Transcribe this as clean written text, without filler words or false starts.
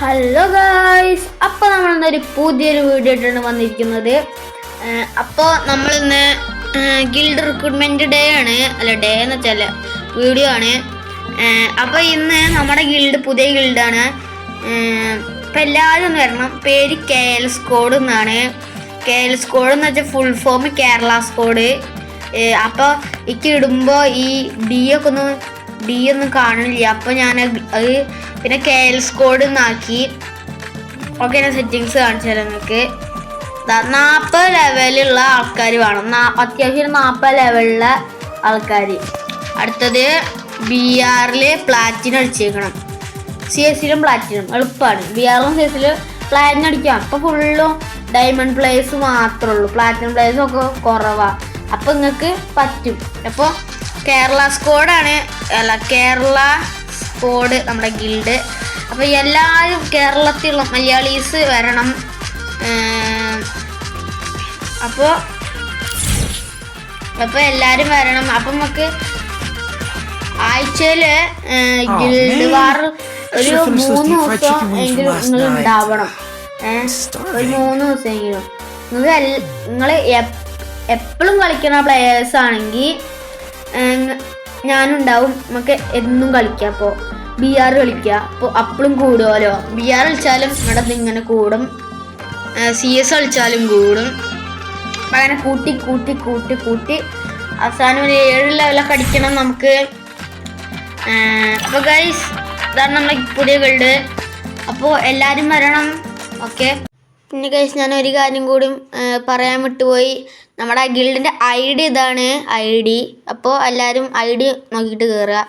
Hello guys, അപ്പോൾ നമ്മളിന്നൊരു പുതിയൊരു video ആയിട്ടാണ് വന്നിരിക്കുന്നത്. അപ്പോൾ നമ്മളിന്ന് ഗിൽഡ് റിക്രൂട്ട്മെൻറ്റ് ഡേ ആണ്, ഡേ എന്ന് വെച്ചാൽ വീഡിയോ ആണ്. അപ്പോൾ ഇന്ന് നമ്മുടെ പുതിയ ഗിൽഡാണ്. അപ്പോൾ എല്ലാവരും ഒന്ന് വരണം. പേര് KL സ്ക്വാഡ് എന്നാണ്. KL സ്ക്വാഡ് എന്ന് വെച്ചാൽ ഫുൾ ഫോം കേരള സ്ക്വാഡ്. അപ്പോൾ എനിക്ക് ഇടുമ്പോൾ ഈ ഡി ഒന്നും കാണില്ല. അപ്പോൾ ഞാൻ അത് പിന്നെ KL സ്ക്വാഡ് എന്നാക്കി. ഓക്കെ, ഞാൻ സെറ്റിങ്സ് കാണിച്ചു തരാം നിങ്ങൾക്ക്. 40 ലെവലുള്ള ആൾക്കാർ വേണം. അത്യാവശ്യം 40 ലെവലുള്ള ആൾക്കാർ. അടുത്തത് BR പ്ലാറ്റിനം അടിച്ചേക്കണം. CS പ്ലാറ്റിനം എളുപ്പമാണ്. BR CS പ്ലാറ്റിനം അടിക്കാം. അപ്പോൾ ഫുള്ളും ഡയമണ്ട് പ്ലേയേഴ്സ് മാത്രമേ ഉള്ളൂ. പ്ലാറ്റിനം പ്ലേയേഴ്സും ഒക്കെ കുറവാണ്. അപ്പോൾ നിങ്ങൾക്ക് പറ്റും. അപ്പോൾ കേരള സ്ക്വാഡാണ്, കേരള സ്ക്വാഡ് നമ്മുടെ ഗിൽഡ്. അപ്പോൾ എല്ലാവരും കേരളത്തിലുള്ള മലയാളീസ് വരണം. അപ്പോൾ എല്ലാവരും വരണം. അപ്പം നമുക്ക് ആഴ്ചയിൽ ഗിൽഡ് വാർ ഒരു 3 ദിവസം എങ്കിലും നിങ്ങൾ ഉണ്ടാവണം. ഒരു 3 ദിവസമെങ്കിലും നിങ്ങൾ എപ്പോഴും കളിക്കുന്ന പ്ലെയേഴ്സ് ആണെങ്കിൽ ഞാനുണ്ടാവും. നമുക്ക് എന്നും കളിക്കാം. അപ്പോൾ BR കളിക്കുക. അപ്പോൾ അപ്പോഴും കൂടുമല്ലോ. BR കളിച്ചാലും ഇവിടെ ഇങ്ങനെ കൂടും. CS കളിച്ചാലും കൂടും. അപ്പം അങ്ങനെ കൂട്ടി അവസാനം ഒരു 7 ലെവലൊക്കെ അടിക്കണം നമുക്ക്. അപ്പോൾ ഗൈസ്, ഇതാണ് നമ്മുടെ പുതിയ ഗിൽഡ്. അപ്പോൾ എല്ലാവരും വരണം. ഓക്കെ, പിന്നെ ഗൈസ് ഞാൻ ഒരു കാര്യം കൂടി പറയാൻ വിട്ടുപോയി. നമ്മുടെ ഗിൽഡിൻ്റെ ID ഇതാണ്. ID. അപ്പോൾ എല്ലാവരും ID നോക്കിയിട്ട് കയറുക.